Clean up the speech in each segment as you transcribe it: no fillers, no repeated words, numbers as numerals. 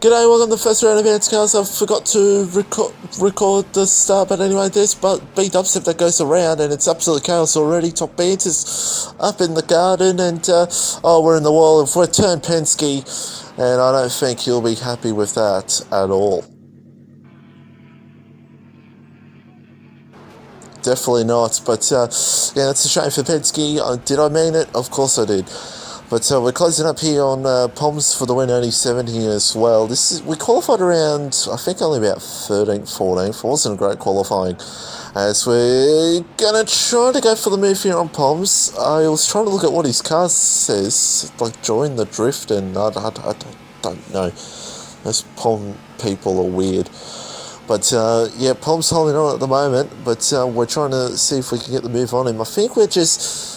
G'day, welcome to the first round of Bantercars. I forgot to record the start, but anyway, there's beat dubstep that goes around, and it's absolute chaos already. Top Banter's up in the garden, and we're in the wall, and we're turned Penske, and I don't think he'll be happy with that at all. Definitely not, but yeah, that's a shame for Penske. Did I mean it? Of course I did. But we're closing up here on Poms for the win, only 7 here as well. We qualified around, I think, only about 13th, 14th. It wasn't a great qualifying. As we're going to try to go for the move here on Poms. I was trying to look at what his car says, like join the drift, and I don't know. Those Pom people are weird. But yeah, Pom's holding on at the moment, but we're trying to see if we can get the move on him. I think we're just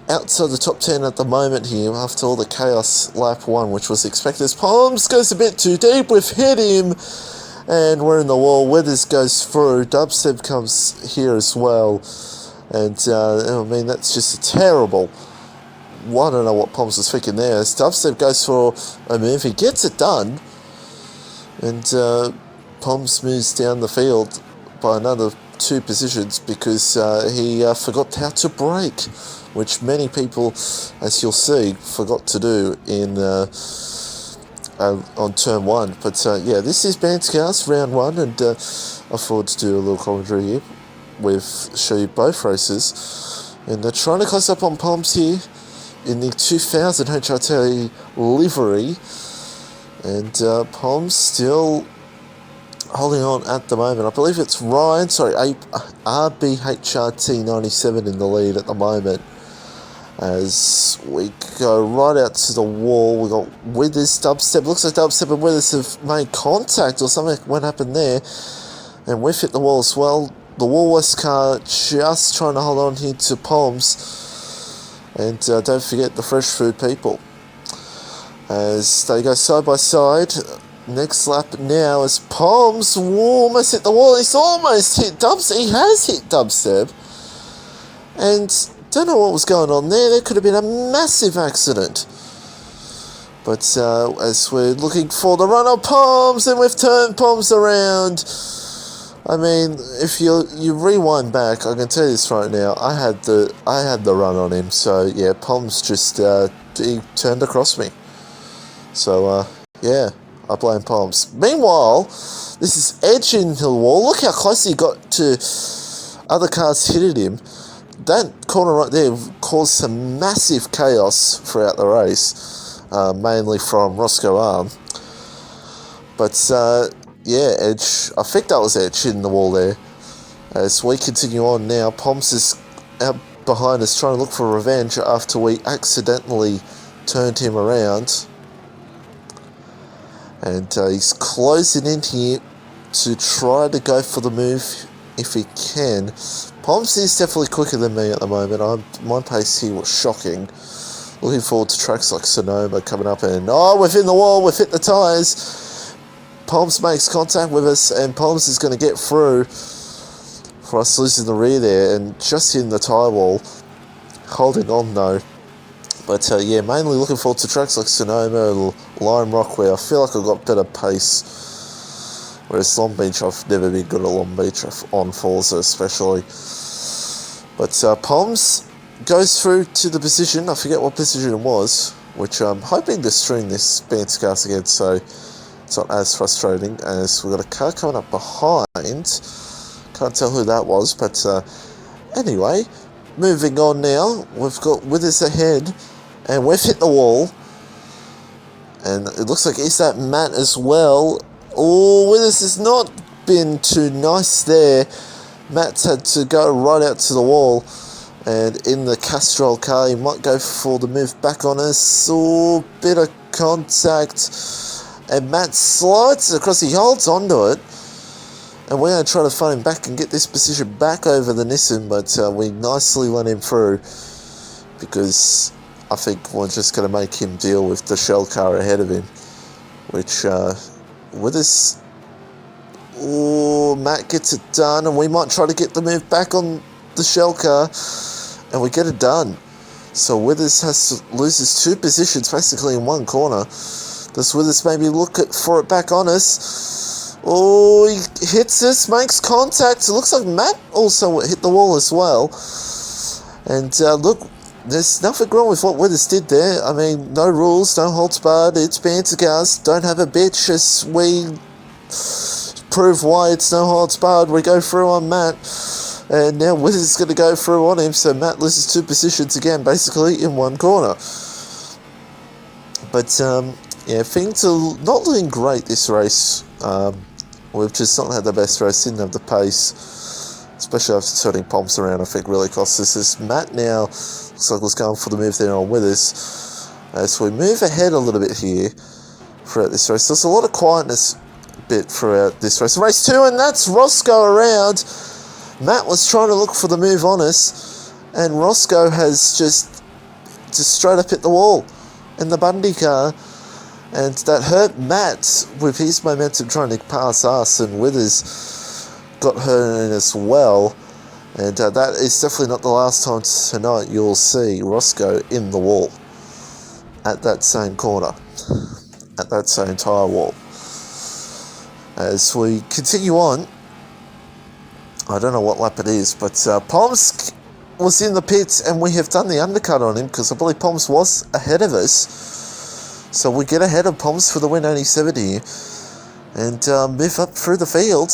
outside the top 10 at the moment here after all the chaos lap 1, which was expected. Poms goes a bit too deep, we've hit him, and we're in the wall. Withers goes through, Dubstep comes here as well, and I mean, that's just terrible. I don't know what Poms was thinking there. As Dubstep goes for a move, he gets it done, and Poms moves down the field by another 2 positions because he forgot how to brake, which many people, as you'll see, forgot to do in on turn 1. But yeah, this is Bantercars round 1, and I thought to do a little commentary here show you both races, and they're trying to close up on Poms here in the 2000 HRT livery, and Poms still holding on at the moment. I believe it's Ryan, RBHRT 97 in the lead at the moment. As we go right out to the wall, we got Withers, Dubstep. Looks like Dubstep and Withers have made contact or something. What happened there? And we've hit the wall as well. The Woolworths car just trying to hold on here to Poms. And don't forget the fresh food people. As they go side by side. Next lap now is Poms. Almost hit the wall. He's almost hit Dubstep. He has hit Dubstep. And don't know what was going on there. There could have been a massive accident. But as we're looking for the run on Poms, and we've turned Poms around. I mean, if you rewind back, I can tell you this right now. I had the run on him. So yeah, Poms just he turned across me. So yeah, I blame Poms. Meanwhile, this is Edge into the wall. Look how close he got to other cars hitting him. That corner right there caused some massive chaos throughout the race, mainly from Roscoe Arm. But yeah, Edge, I think that was Edge hitting the wall there. As we continue on now, Poms is out behind us trying to look for revenge after we accidentally turned him around. And he's closing in here to try to go for the move if he can. Poms is definitely quicker than me at the moment. My pace here was shocking. Looking forward to tracks like Sonoma coming up, and we've hit the wall, we've hit the tyres. Poms makes contact with us, and Poms is going to get through for us losing the rear there, and just hitting the tyre wall. Holding on though. But yeah, mainly looking forward to tracks like Sonoma, Lime Rock, where I feel like I've got better pace. Whereas Long Beach, I've never been good at Long Beach, on Forza especially. But Poms goes through to the position, I forget what position it was, which I'm hoping to string this Bantercars again, so it's not as frustrating. As we've got a car coming up behind, can't tell who that was, but anyway, moving on now, we've got Withers ahead, and we've hit the wall, and it looks like it's that Matt as well. Oh, Withers has not been too nice there. Matt's had to go right out to the wall, and in the Castrol car, he might go for the move back on us. Oh, bit of contact, and Matt slides across. He holds onto it, and we're going to try to find him back and get this position back over the Nissan, but we nicely let him through because I think we're just going to make him deal with the Shell car ahead of him, which Withers. Oh, Matt gets it done, and we might try to get the move back on the Shell car, and we get it done. So Withers loses 2 positions basically in one corner. Does Withers maybe look for it back on us? Oh, he hits us, makes contact. It looks like Matt also hit the wall as well. And look, there's nothing wrong with what Withers did there. I mean, no rules, no holds barred. It's Bantercars. Don't have a bitch as we prove why it's no holds barred. We go through on Matt. And now Withers is going to go through on him. So Matt loses 2 positions again, basically in one corner. But, yeah, things are not looking great this race. We've just not had the best race, didn't have the pace. Especially after turning Pomps around, I think really cost us. As Matt now looks like was going for the move there on Withers. As we move ahead a little bit here throughout this race. There's a lot of quietness bit throughout this race. Race 2, and that's Roscoe around. Matt was trying to look for the move on us, and Roscoe has just straight up hit the wall in the Bundy car. And that hurt Matt with his momentum trying to pass us, and Withers got hurt in as well. And that is definitely not the last time tonight you'll see Roscoe in the wall at that same corner, at that same tyre wall. As we continue on, I don't know what lap it is, but Poms was in the pits and we have done the undercut on him because I believe Poms was ahead of us. So we get ahead of Poms for the win 87 here and move up through the field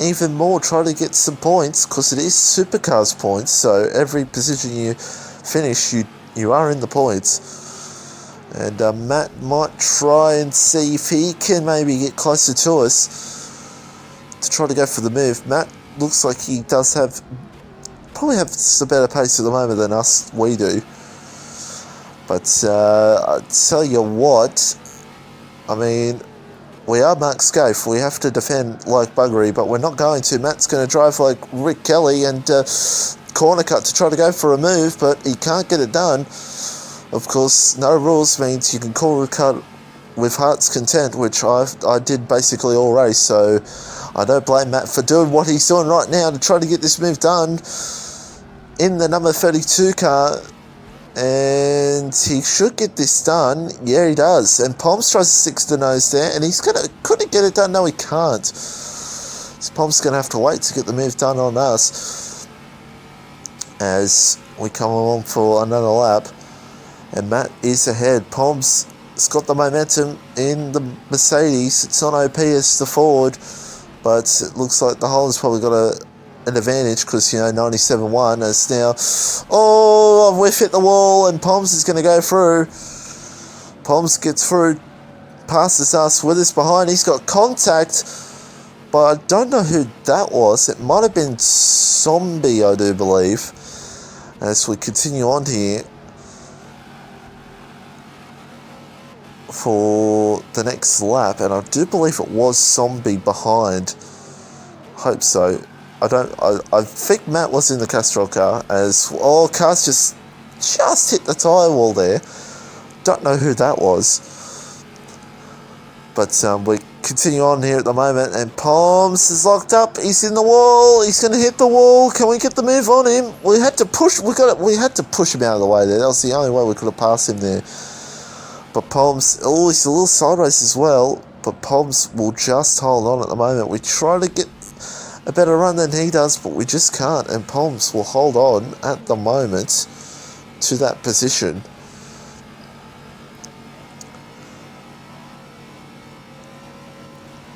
even more, try to get some points because it is Supercars points, so every position you finish you are in the points. And Matt might try and see if he can maybe get closer to us to try to go for the move. Matt looks like he does probably have a better pace at the moment than we do. But I tell you what, I mean, we are Mark Scaife. We have to defend like buggery, but we're not going to. Matt's going to drive like Rick Kelly and corner cut to try to go for a move, but he can't get it done. Of course, no rules means you can corner cut with heart's content, which I did basically all race, so I don't blame Matt for doing what he's doing right now to try to get this move done in the number 32 car. And he should get this done. Yeah, he does. And Poms tries to stick the nose there, and could he get it done? No, he can't. So Poms going to have to wait to get the move done on us as we come along for another lap. And Matt is ahead. Poms has got the momentum in the Mercedes. It's on OP as the Ford, but it looks like the Holland's probably got an advantage because, 97-1 is now, we've hit the wall and Poms is going to go through. Poms gets through, passes us, Withers behind. He's got contact, but I don't know who that was. It might have been Zombie, I do believe, as we continue on here for the next lap. And I do believe it was Zombie behind. Hope so. I think Matt was in the Castrol car as cars just hit the tyre wall there. Don't know who that was. But we continue on here at the moment, and Poms is locked up. He's in the wall. He's going to hit the wall. Can we get the move on him? We had to push. We had to push him out of the way there. That was the only way we could have passed him there. But Poms, he's a little sideways as well. But Poms will just hold on at the moment. We try to get a better run than he does, but we just can't, and Poms will hold on at the moment to that position.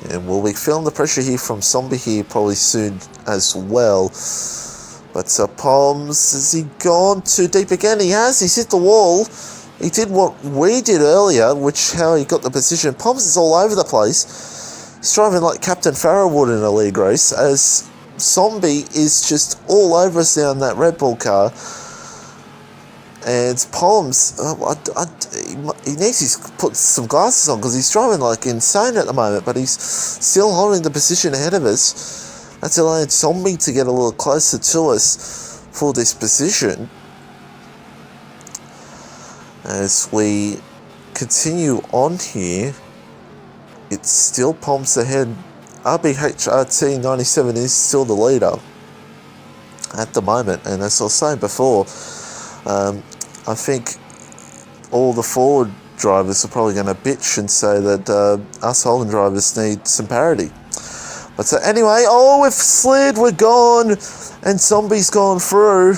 And we'll be feeling the pressure here from Zombie here probably soon as well. But Poms, has he gone too deep again? He has. He's hit the wall. He did what we did earlier, how he got the position. Poms is all over the place. He's driving like Captain Farrow would in a league race, as Zombie is just all over us now in that Red Bull car. And Poms, he needs to put some glasses on because he's driving like insane at the moment, but he's still holding the position ahead of us. That's allowing Zombie to get a little closer to us for this position. As we continue on here, it's still Poms ahead. RBHRT 97 is still the leader at the moment, and as I was saying before, I think all the Ford drivers are probably going to bitch and say that us Holden drivers need some parity. But so anyway, we've slid, we're gone, and Zombie's gone through.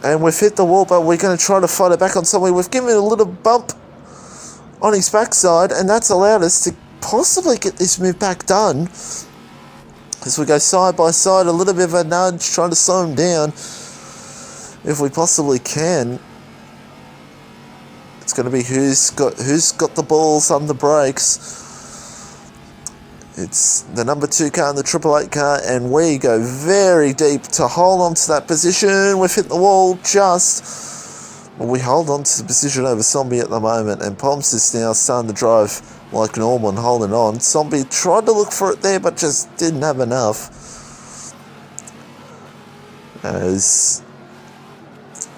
And we've hit the wall, but we're going to try to fight it back on Zombie. We've given it a little bump on his backside, and that's allowed us to possibly get this move back done. As we go side by side, a little bit of a nudge, trying to slow him down if we possibly can. It's going to be who's got the balls on the brakes. It's the number 2 car and the 888 car, and we go very deep to hold on to that position. We've hit the wall just. Well, we hold on to the position over Zombie at the moment, and Poms is now starting to drive like normal and holding on. Zombie tried to look for it there, but just didn't have enough. As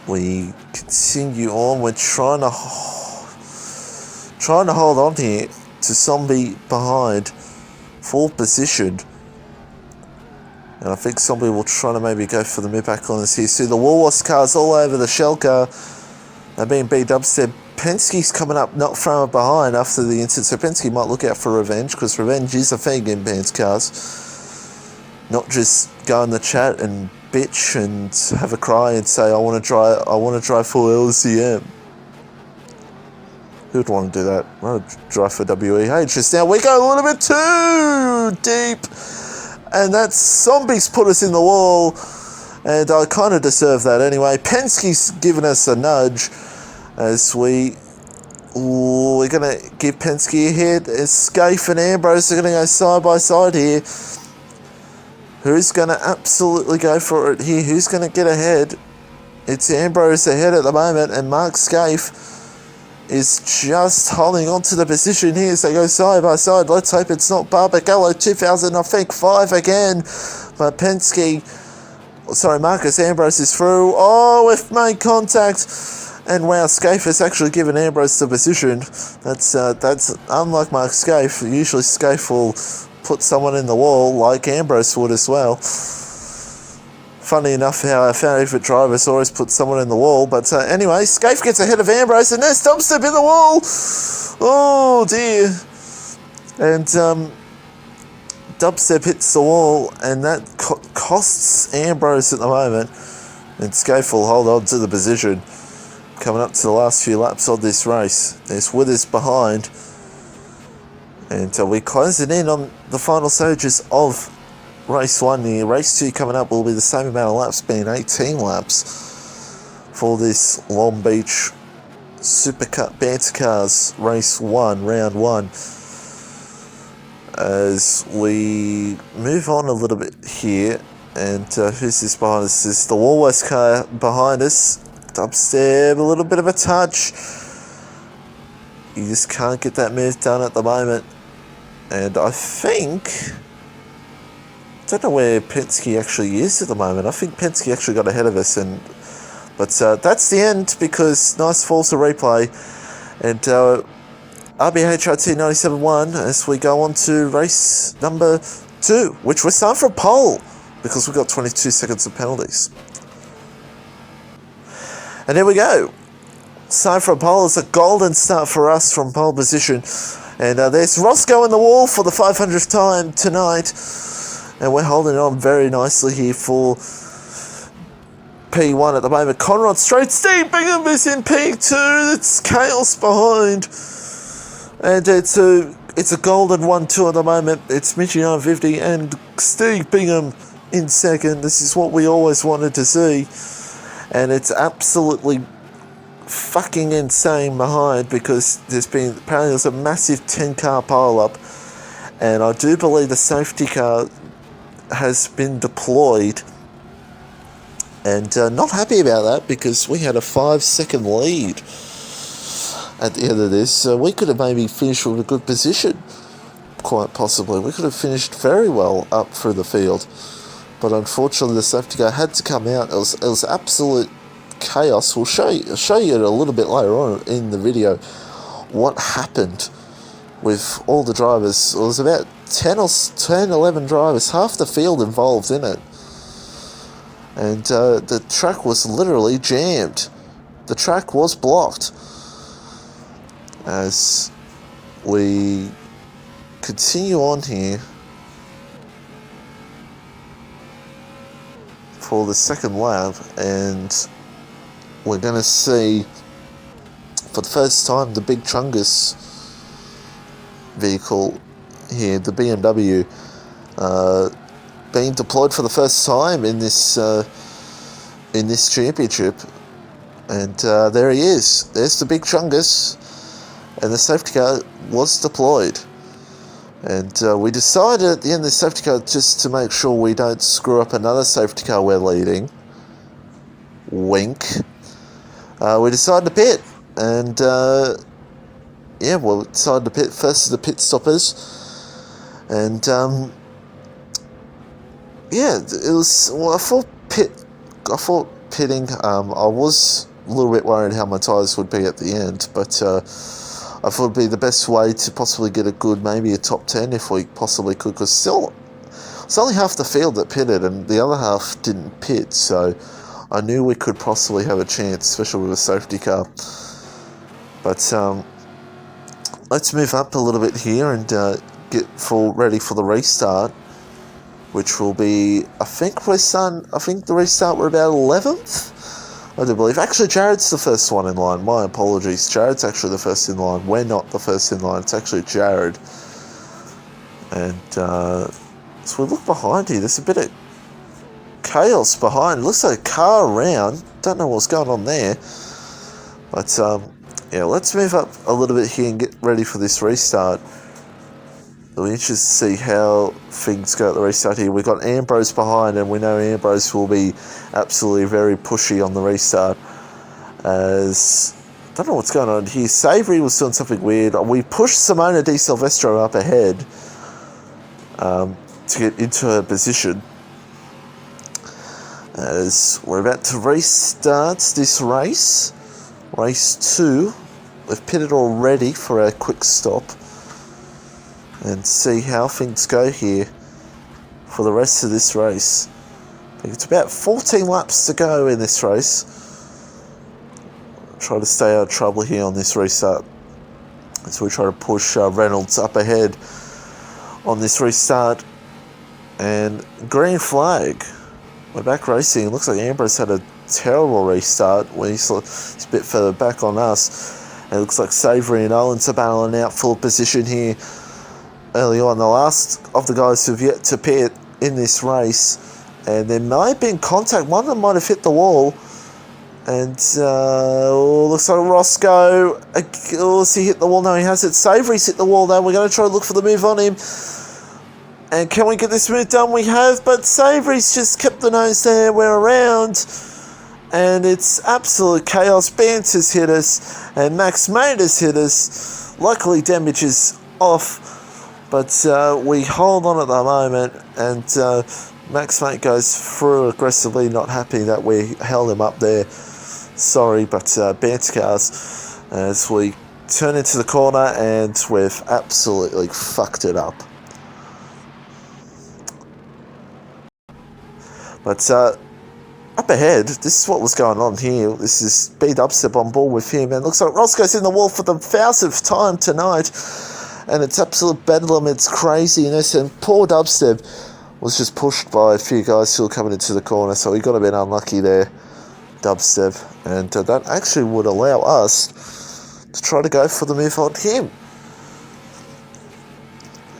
we continue on, we're trying to hold on here to Zombie behind. Full position. And I think Zombie will try to maybe go for the mid back on us here. See the Woolworths cars all over the Shell car. They're being beat upstairs. Penske's coming up not from behind after the incident. So Penske might look out for revenge, because revenge is a thing in Bantercars. Not just go in the chat and bitch and have a cry and say I want to drive for LCM. Who'd want to do that? I want to drive for WEH. Just now we go a little bit too deep, and that Zombie's put us in the wall, and I kind of deserve that anyway. Penske's given us a nudge as we're going to give Penske a hit. Scaife and Ambrose are going to go side by side here. Who's going to absolutely go for it here? Who's going to get ahead? It's Ambrose ahead at the moment, and Mark Scaife is just holding on to the position here as they go side by side. Let's hope it's not Barbagallo 2005 again. But Marcus Ambrose is through. We've made contact. And wow, Scaife has actually given Ambrose the position. That's unlike Mark Scaife. Usually Scaife will put someone in the wall like Ambrose would as well. Funny enough how our favourite drivers always put someone in the wall. But anyway, Scaife gets ahead of Ambrose, and there's Dubstep in the wall. Oh dear. And Dubstep hits the wall, and that costs Ambrose at the moment. And Scaife will hold on to the position. Coming up to the last few laps of this race. There's Withers behind. And we're closing in on the final stages of Race 1 here. Race 2 coming up will be the same amount of laps, being 18 laps for this Long Beach Supercut Bantercars Race 1, Round 1. As we move on a little bit here, and who's this behind us? This is the Woolworths car behind us. Dubstep, a little bit of a touch. You just can't get that move done at the moment. And I don't know where Penske actually is at the moment. I think Penske actually got ahead of us, but that's the end, because nice Forza replay, and RBHRT 97.1 as we go on to race number 2, which we're starting from pole because we've got 22 seconds of penalties. And there we go. Starting from pole is a golden start for us from pole position, and there's Roscoe in the wall for the 500th time tonight. And we're holding on very nicely here for P1 at the moment. Conrad straight, Steve Bingham is in P2. It's chaos behind. And it's a golden 1-2 at the moment. It's Mitchy 950 and Steve Bingham in second. This is what we always wanted to see. And it's absolutely fucking insane behind, because apparently there's a massive 10-car pile-up. And I do believe the safety car has been deployed, and not happy about that, because we had a 5-second lead at the end of this, so we could have maybe finished with a good position, quite possibly. We could have finished very well up through the field, but unfortunately the safety car had to come out. It was absolute chaos. We'll show you a little bit later on in the video what happened with all the drivers. It was about 11 drivers, half the field involved in it. And the track was literally jammed. The track was blocked. as we continue on here for the second lap, and we're going to see for the first time the big Chungus vehicle here, the BMW, being deployed for the first time in this championship. And there he is. There's the big Chungus, and the safety car was deployed. And we decided at the end of the safety car, just to make sure we don't screw up another safety car we're leading, wink, we decided to pit. And yeah, we decided to pit first as the pit stoppers. And yeah, it was, well, I thought pitting, I was a little bit worried how my tyres would be at the end, but I thought it would be the best way to possibly get a good, maybe a top 10 if we possibly could, because still, it's only half the field that pitted and the other half didn't pit, so I knew we could possibly have a chance, especially with a safety car. But let's move up a little bit here and get ready for the restart, which will be, I think the restart we're about 11th, I do believe. Actually, Jared's the first one in line. My apologies. Jared's actually the first in line. We're not the first in line. It's actually Jared. And so we look behind here. There's a bit of chaos behind. It looks like a car around. Don't know what's going on there. But yeah, let's move up a little bit here and get ready for this restart. It'll be interesting to see how things go at the restart here. We've got Ambrose behind, and we know Ambrose will be absolutely very pushy on the restart. As I don't know what's going on here. Savory was doing something weird. We pushed Simona Di Silvestro up ahead to get into her position. As we're about to restart this race. Race 2. We've pitted already for our quick stop. And see how things go here for the rest of this race. I think it's about 14 laps to go in this race. Try to stay out of trouble here on this restart. So we try to push Reynolds up ahead on this restart. And green flag. We're back racing. It looks like Ambrose had a terrible restart when he's a bit further back on us. And it looks like Savory and Owens are battling out full position here. Early on, the last of the guys who've yet to pit in this race, and there might have been contact. One of them might have hit the wall, and looks like Roscoe. Has he hit the wall? No, he hasn't. Savory's hit the wall though. We're going to try to look for the move on him. And can we get this move done? We have, but Savory's just kept the nose there. We're around, and it's absolute chaos. Banter's hit us, and Max Mate has hit us. Luckily, damage is off. But we hold on at the moment, and Max Mate goes through aggressively, not happy that we held him up there. Sorry, but Bantercars, as we turn into the corner, and we've absolutely fucked it up. But up ahead, this is what was going on here. This is B-Dubstep on board with him, and looks like Roscoe's in the wall for the 1000th time tonight. And it's absolute bedlam, it's craziness, and poor Dubstep was just pushed by a few guys who were coming into the corner, so he got a bit unlucky there, Dubstep, and that actually would allow us to try to go for the move on him.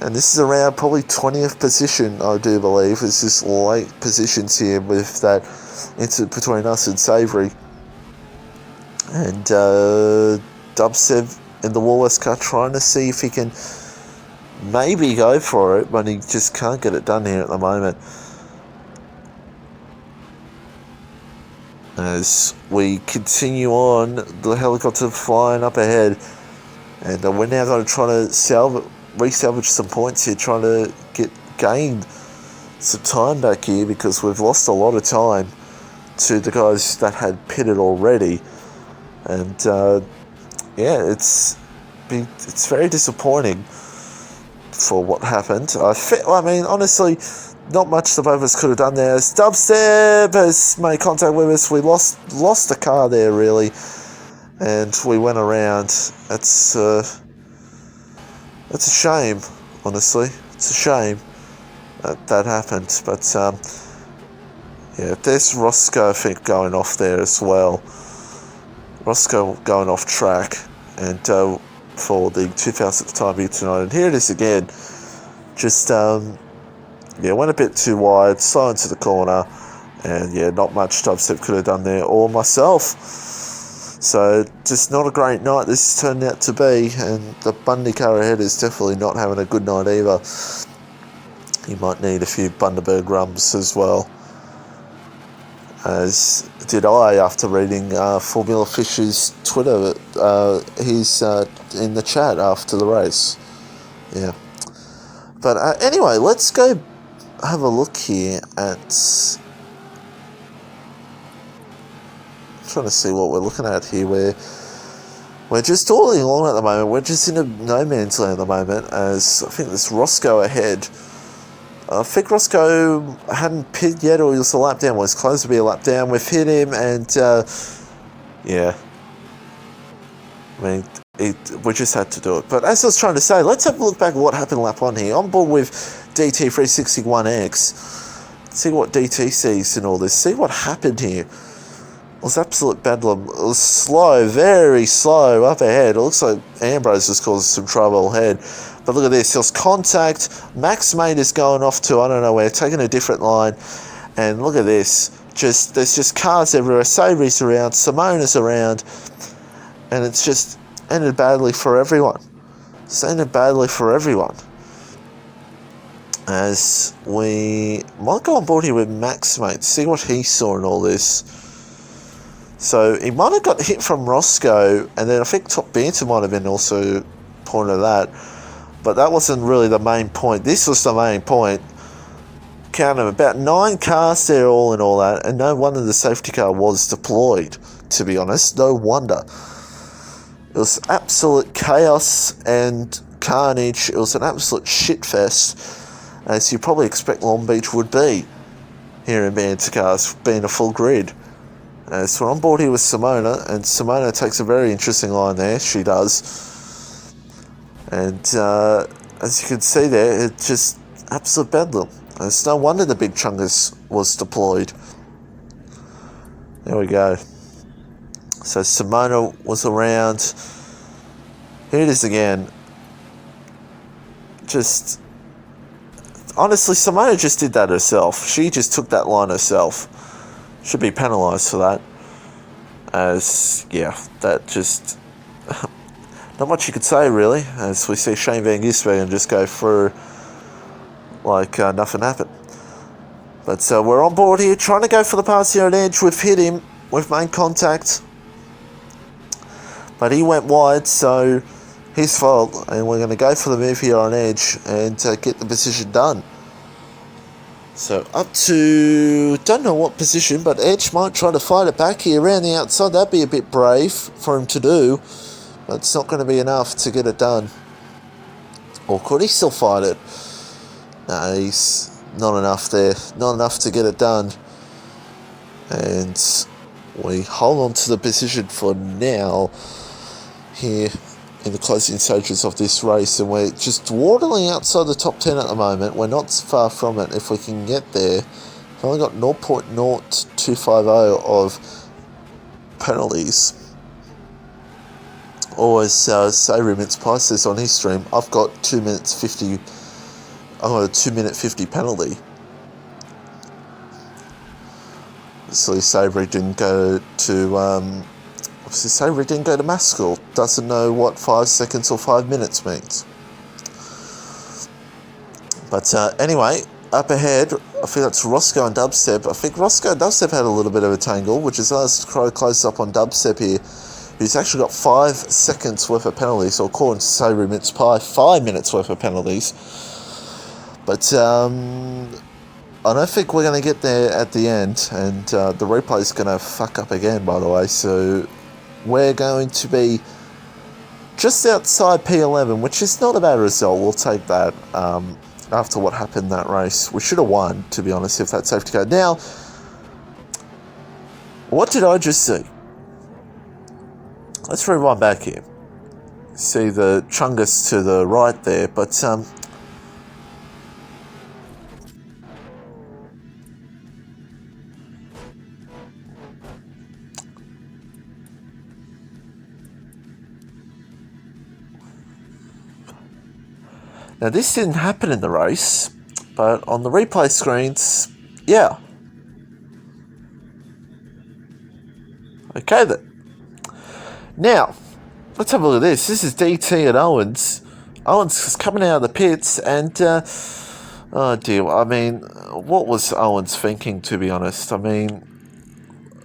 And this is around probably 20th position, I do believe. It's just late positions here with that incident between us and Savory. And Dubstep in the Woolworths car trying to see if he can maybe go for it, but he just can't get it done here at the moment. As we continue on, the helicopter flying up ahead, and we're now going to try to re-salvage some points here, trying to gain some time back here, because we've lost a lot of time to the guys that had pitted already. And yeah, it's very disappointing for what happened. I mean, honestly, not much the both of us could have done there. As Dubstep has made contact with us, we lost the car there, really. and we went around. It's a shame, honestly. It's a shame that happened. But yeah, there's Roscoe, I think, going off there as well. Roscoe going off track, and for the 2000th time tonight. And here it is again. Just yeah, went a bit too wide, slow into the corner, and yeah, not much dubstep could have done there, or myself. So just not a great night this turned out to be, and the Bundy car ahead is definitely not having a good night either. You might need a few Bundaberg rums as well, as did I after reading Formula Fish's Twitter. He's in the chat after the race. Yeah. But anyway, let's go have a look here at... I'm trying to see what we're looking at here. We're just dawdling along at the moment. We're just in a no man's land at the moment, as I think there's Roscoe ahead. I think Roscoe hadn't pitted yet, or he was a lap down. Well, it's close to be a lap down. We've hit him, and yeah. I mean, we just had to do it. But as I was trying to say, let's have a look back at what happened lap 1 here. On board with DT361X. See what DT sees in all this. See what happened here. It was absolute bedlam. It was slow, very slow up ahead. It looks like Ambrose was causing some trouble ahead. But look at this. There was contact. Max Mate is going off to, I don't know where, taking a different line. And look at this. There's just cars everywhere. Sabre's around. Simona's around. And it's just ended badly for everyone. It's ended badly for everyone. As we might go on board here with Max Mate, see what he saw in all this. So he might have got hit from Roscoe, and then I think Top Banter might have been also point of that. But that wasn't really the main point. This was the main point. Count them, about 9 cars there all in all that, and no wonder the safety car was deployed, to be honest. No wonder. It was absolute chaos and carnage. It was an absolute shitfest, as you probably expect Long Beach would be here in Bantercars, being a full grid. So we're on board here with Simona, and Simona takes a very interesting line there. She does. And as you can see there, it's just absolute bedlam. It's no wonder the big Chungus was deployed. There we go. So Simona was around. Here it is again. Just... honestly, Simona just did that herself. She just took that line herself. Should be penalised for that. As, yeah, that just... not much you could say, really. As we see Shane Van Gisbergen just go through like nothing happened. But we're on board here, trying to go for the pass here at edge. We've hit him. We've made contact. But he went wide, so his fault. And we're going to go for the move here on edge and get the position done. So up to, don't know what position, but Edge might try to fight it back here around the outside. That'd be a bit brave for him to do, but it's not going to be enough to get it done. Or could he still fight it? No, he's not enough there. Not enough to get it done. And we hold on to the position for now here in the closing stages of this race, and we're just dawdling outside the top 10 at the moment. We're not far from it if we can get there. We've only got 0.0250 of penalties. Or as Sabri Mintz Price says on his stream, I've got 2 minutes 50. I've got a 2 minute 50 penalty. So Sabri didn't go to Sabri didn't go to maths school. Doesn't know what 5 seconds or 5 minutes means. But anyway, up ahead, I think that's Roscoe and Dubstep. I think Roscoe and Dubstep had a little bit of a tangle, which is us close up on Dubstep here, who's actually got 5 seconds worth of penalties, or according to Sabri Mintz Pie, 5 minutes worth of penalties. But I don't think we're going to get there at the end, and the replay is going to fuck up again, by the way, so we're going to be just outside P11, which is not a bad result. We'll take that after what happened in that race. We should have won, to be honest, if that safety car. Now, what did I just see? let's rewind back here. See the Chungus to the right there, but now this didn't happen in the race, but on the replay screens, yeah. Okay then. Now, let's have a look at this. This is DT and Owens. Owens is coming out of the pits and, oh dear, I mean, what was Owens thinking, to be honest? I mean,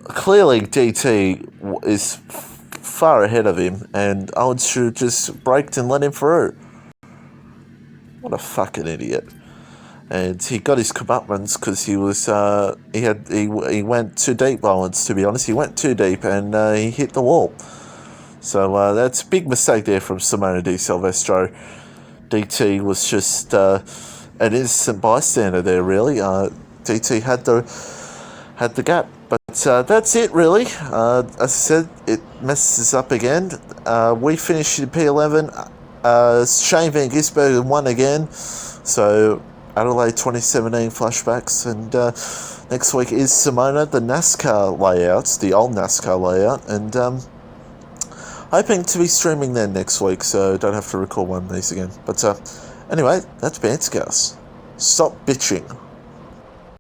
clearly DT is far ahead of him and Owens should have just braked and let him through. What a fucking idiot. And he got his comeuppance because he was, he went too deep, Owens, to be honest. He went too deep and he hit the wall. So that's a big mistake there from Simona Di Silvestro. DT was just an innocent bystander there, really. DT had the gap. But that's it, really. As I said, it messes up again. We finished in P11. Shane Van Gisbergen won again. So Adelaide 2017 flashbacks. And next week is Simona, the NASCAR layouts, the old NASCAR layout. And hoping to be streaming then next week, so don't have to record one of these again. But anyway, that's Bantercars. Stop bitching.